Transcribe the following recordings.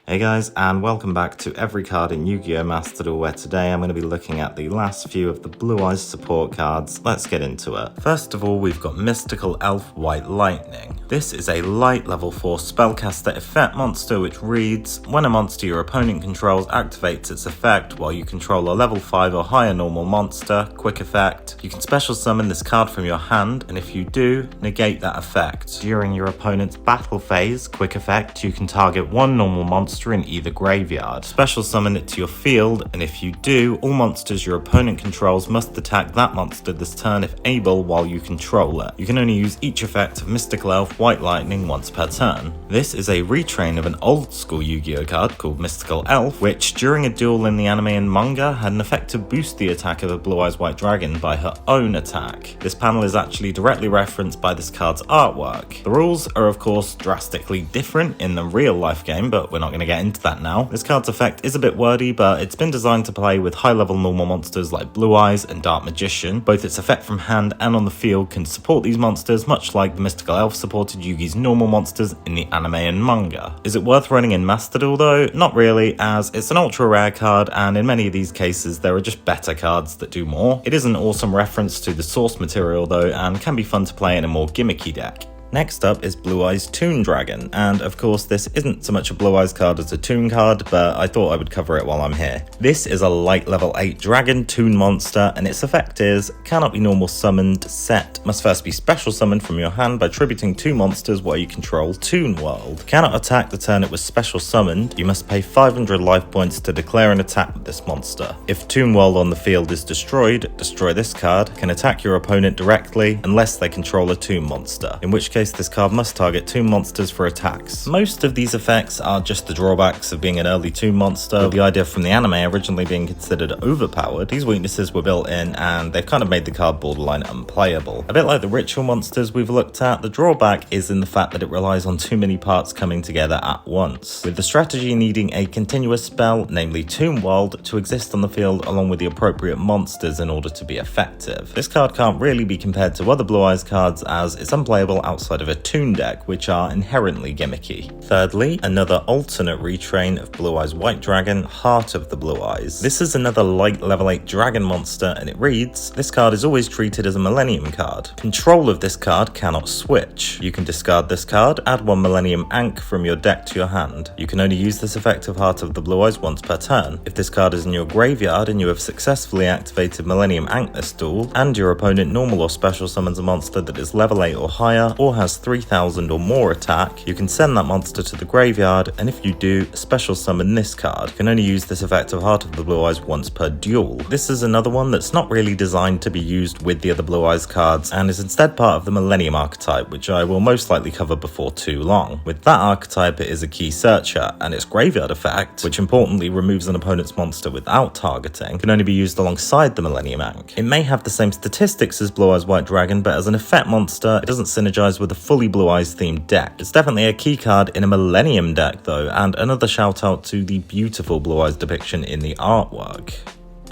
Hey guys, and welcome back to Every Card in Yu-Gi-Oh! Master Duel, where today I'm going to be looking at the last few of the Blue-Eyes support cards. Let's get into it. First of all, we've got Mystical Elf White Lightning. This is a light level 4 spellcaster effect monster which reads, when a monster your opponent controls activates its effect while you control a level 5 or higher normal monster, quick effect, you can special summon this card from your hand, and if you do, negate that effect. During your opponent's battle phase, quick effect, you can target one normal monster in either graveyard. Special summon it to your field, and if you do, all monsters your opponent controls must attack that monster this turn if able while you control it. You can only use each effect of Mystical Elf White Lightning once per turn. This is a retrain of an old school Yu-Gi-Oh card called Mystical Elf, which during a duel in the anime and manga had an effect to boost the attack of a Blue-Eyes White Dragon by her own attack. This panel is actually directly referenced by this card's artwork. The rules are of course drastically different in the real life game, but we're not going to get into that now. This card's effect is a bit wordy, but it's been designed to play with high level normal monsters like Blue-Eyes and Dark Magician. Both its effect from hand and on the field can support these monsters, much like the Mystical Elf supported Yugi's normal monsters in the anime and manga. Is it worth running in Master Duel though? Not really, as it's an ultra rare card, and in many of these cases there are just better cards that do more. It is an awesome reference to the source material though, and can be fun to play in a more gimmicky deck. Next up is Blue-Eyes Toon Dragon, and of course this isn't so much a Blue-Eyes card as a Toon card, but I thought I would cover it while I'm here. This is a light level 8 dragon Toon monster, and its effect is, cannot be normal summoned, set, must first be special summoned from your hand by tributing 2 monsters while you control Toon World. Cannot attack the turn it was special summoned, you must pay 500 life points to declare an attack with this monster. If Toon World on the field is destroyed, destroy this card, can attack your opponent directly unless they control a Toon monster, in which case this card must target 2 monsters for attacks. Most of these effects are just the drawbacks of being an early Toon monster, with the idea from the anime originally being considered overpowered. These weaknesses were built in, and they've kind of made the card borderline unplayable. A bit like the ritual monsters we've looked at, the drawback is in the fact that it relies on too many parts coming together at once, with the strategy needing a continuous spell, namely Toon World, to exist on the field along with the appropriate monsters in order to be effective. This card can't really be compared to other Blue-Eyes cards, as it's unplayable outside of a Toon deck, which are inherently gimmicky. Thirdly, another alternate retrain of Blue-Eyes White Dragon, Heart of the Blue-Eyes. This is another light level 8 dragon monster, and it reads, this card is always treated as a Millennium card. Control of this card cannot switch. You can discard this card, add 1 Millennium Ankh from your deck to your hand. You can only use this effect of Heart of the Blue-Eyes once per turn. If this card is in your graveyard and you have successfully activated Millennium Ankh this duel, and your opponent normal or special summons a monster that is level 8 or higher, or has 3000 or more attack, you can send that monster to the graveyard, and if you do, special summon this card. You can only use this effect of Heart of the Blue-Eyes once per duel. This is another one that's not really designed to be used with the other Blue-Eyes cards, and is instead part of the Millennium archetype, which I will most likely cover before too long. With that archetype, it is a key searcher, and its graveyard effect, which importantly removes an opponent's monster without targeting, can only be used alongside the Millennium Ankh. It may have the same statistics as Blue-Eyes White Dragon, but as an effect monster, it doesn't synergize with a fully Blue-Eyes themed deck. It's definitely a key card in a Millennium deck though, and another shout out to the beautiful Blue-Eyes depiction in the artwork.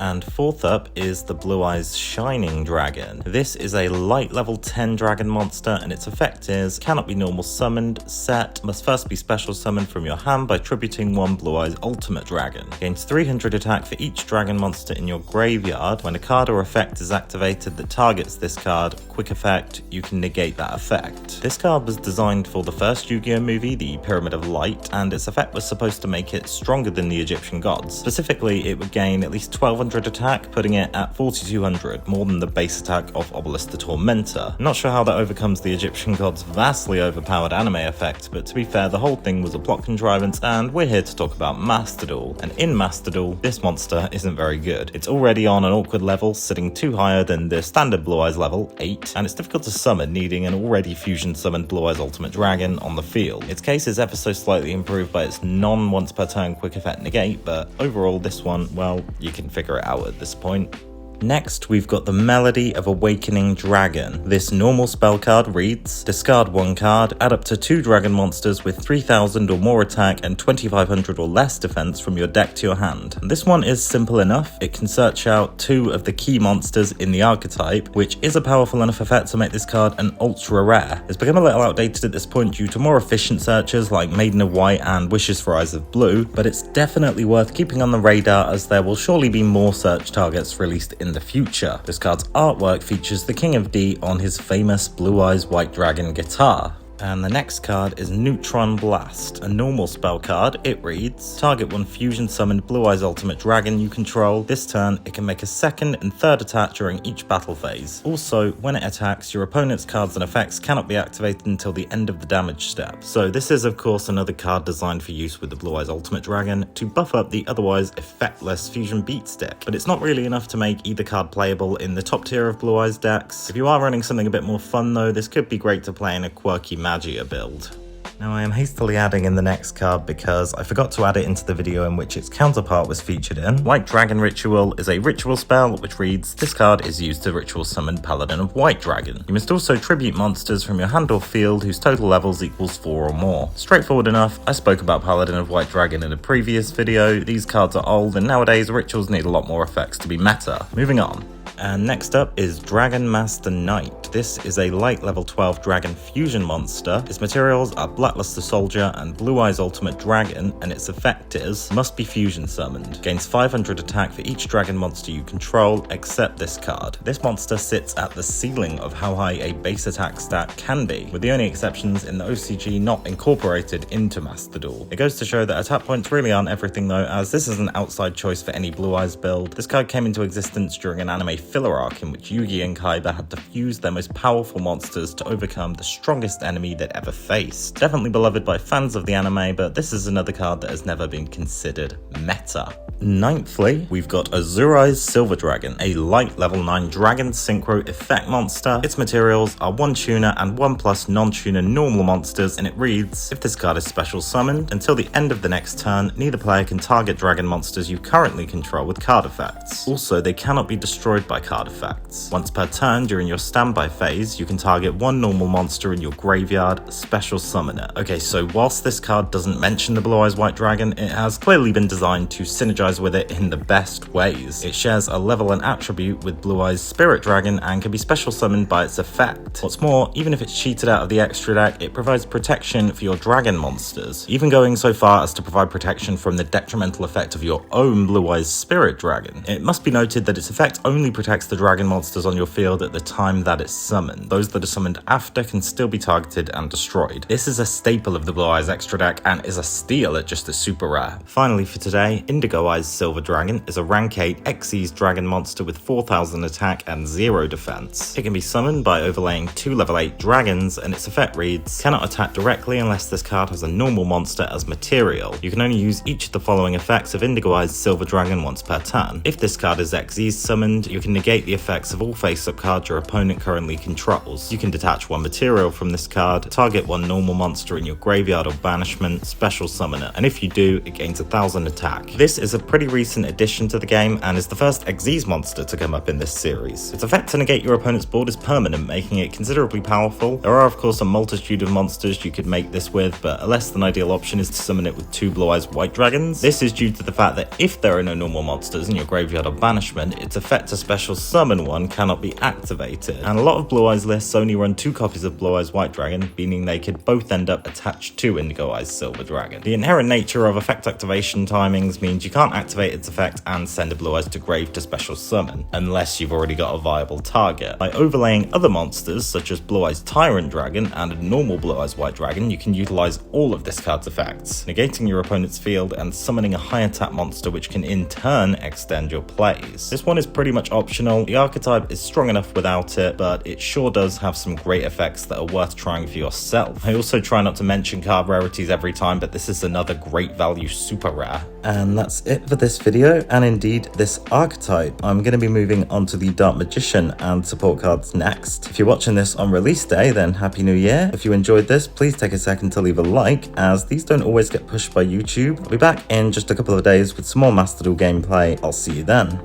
And fourth up is the Blue-Eyes Shining Dragon. This is a light level 10 dragon monster, and its effect is, cannot be normal summoned, set, must first be special summoned from your hand by tributing 1 Blue-Eyes Ultimate Dragon. Gains 300 attack for each dragon monster in your graveyard. When a card or effect is activated that targets this card, quick effect, you can negate that effect. This card was designed for the first Yu-Gi-Oh movie, the Pyramid of Light, and its effect was supposed to make it stronger than the Egyptian gods. Specifically, it would gain at least 1200 attack, putting it at 4200, more than the base attack of Obelisk the Tormentor. I'm not sure how that overcomes the Egyptian god's vastly overpowered anime effect, but to be fair, the whole thing was a plot contrivance, and we're here to talk about Master Duel. And in Master Duel, this monster isn't very good. It's already on an awkward level, sitting 2 higher than the standard Blue-Eyes level, 8, and it's difficult to summon, needing an already fusion summoned Blue-Eyes Ultimate Dragon on the field. Its case is ever so slightly improved by its non-once per turn quick effect negate, but overall this one, well, you can figure it out at this point. Next, we've got the Melody of Awakening Dragon. This normal spell card reads, discard 1 card, add up to 2 dragon monsters with 3000 or more attack and 2500 or less defense from your deck to your hand. And this one is simple enough. It can search out 2 of the key monsters in the archetype, which is a powerful enough effect to make this card an ultra rare. It's become a little outdated at this point due to more efficient searches like Maiden of White and Wishes for Eyes of Blue, but it's definitely worth keeping on the radar as there will surely be more search targets released in the future. This card's artwork features the King of D on his famous Blue-Eyes White Dragon guitar. And the next card is Neutron Blast, a normal spell card. It reads, target 1 fusion summoned Blue-Eyes Ultimate Dragon you control. This turn, it can make a 2nd and 3rd attack during each battle phase. Also, when it attacks, your opponent's cards and effects cannot be activated until the end of the damage step. So this is of course another card designed for use with the Blue-Eyes Ultimate Dragon to buff up the otherwise effectless fusion beat stick. But it's not really enough to make either card playable in the top tier of Blue-Eyes decks. If you are running something a bit more fun though, this could be great to play in a quirky Magia build. Now I am hastily adding in the next card because I forgot to add it into the video in which its counterpart was featured in. White Dragon Ritual is a ritual spell which reads, this card is used to ritual summon Paladin of White Dragon. You must also tribute monsters from your hand or field whose total levels equals 4 or more. Straightforward enough. I spoke about Paladin of White Dragon in a previous video. These cards are old and nowadays rituals need a lot more effects to be meta. Moving on. And next up is Dragon Master Knight. This is a light level 12 dragon fusion monster. Its materials are Blackluster Soldier and Blue-Eyes Ultimate Dragon, and its effect is, must be fusion summoned. Gains 500 attack for each dragon monster you control, except this card. This monster sits at the ceiling of how high a base attack stat can be, with the only exceptions in the OCG not incorporated into Master Duel. It goes to show that attack points really aren't everything though, as this is an outside choice for any Blue-Eyes build. This card came into existence during an anime filler arc in which Yugi and Kaiba had to fuse their most powerful monsters to overcome the strongest enemy they'd ever faced. Definitely beloved by fans of the anime, but this is another card that has never been considered meta. Ninthly, we've got Azure-Eyes Silver Dragon, a light level 9 dragon synchro effect monster. Its materials are 1 tuner and 1+ non-tuner normal monsters, and it reads, if this card is special summoned, until the end of the next turn, neither player can target dragon monsters you currently control with card effects. Also, they cannot be destroyed by card effects. Once per turn during your standby phase, you can target 1 normal monster in your graveyard, special summon it. Okay, so whilst this card doesn't mention the Blue-Eyes White Dragon, it has clearly been designed to synergize with it in the best ways. It shares a level and attribute with Blue-Eyes Spirit Dragon and can be special summoned by its effect. What's more, even if it's cheated out of the extra deck, it provides protection for your dragon monsters, even going so far as to provide protection from the detrimental effect of your own Blue-Eyes Spirit Dragon. It must be noted that its effect only protects the dragon monsters on your field at the time that it's summoned. Those that are summoned after can still be targeted and destroyed. This is a staple of the Blue-Eyes extra deck and is a steal at just a super rare. Finally for today, Indigo-Eyes Silver Dragon is a rank 8 Xyz dragon monster with 4000 attack and 0 defense. It can be summoned by overlaying 2 level 8 dragons, and its effect reads, cannot attack directly unless this card has a normal monster as material. You can only use each of the following effects of Indigo-Eyes Silver Dragon once per turn. If this card is Xyz summoned, you can negate the effects of all face-up cards your opponent currently controls. You can detach 1 material from this card, target 1 normal monster in your graveyard or banishment, special summon it, and if you do, it gains 1000 attack. This is a pretty recent addition to the game and is the first Xyz monster to come up in this series. Its effect to negate your opponent's board is permanent, making it considerably powerful. There are of course a multitude of monsters you could make this with, but a less than ideal option is to summon it with 2 Blue-Eyes White Dragons. This is due to the fact that if there are no normal monsters in your graveyard or banishment, its effect to special summon one cannot be activated. And a lot of Blue-Eyes lists only run 2 copies of Blue-Eyes White Dragon, meaning they could both end up attached to Indigo-Eyes Silver Dragon. The inherent nature of effect activation timings means you can't activate its effect and send a Blue-Eyes to grave to special summon, unless you've already got a viable target. By overlaying other monsters, such as Blue-Eyes Tyrant Dragon and a normal Blue-Eyes White Dragon, you can utilize all of this card's effects, negating your opponent's field and summoning a high attack monster which can in turn extend your plays. This one is pretty much optional. The archetype is strong enough without it, but it sure does have some great effects that are worth trying for yourself. I also try not to mention card rarities every time, but this is another great value super rare. And that's it for this video, and indeed this archetype. I'm going to be moving on to the Dark Magician and support cards next. If you're watching this on release day, then Happy New Year. If you enjoyed this, please take a second to leave a like, as these don't always get pushed by YouTube. I'll be back in just a couple of days with some more Master Duel gameplay. I'll see you then.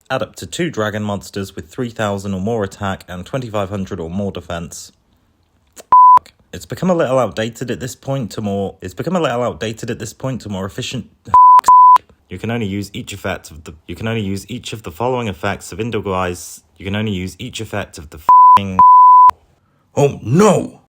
Add up to 2 dragon monsters with 3,000 or more attack and 2,500 or more defense. It's become a little outdated at this point to more efficient. You can only use each effect of the following effects of Indigo-Eyes. You can only use each effect of the Oh no!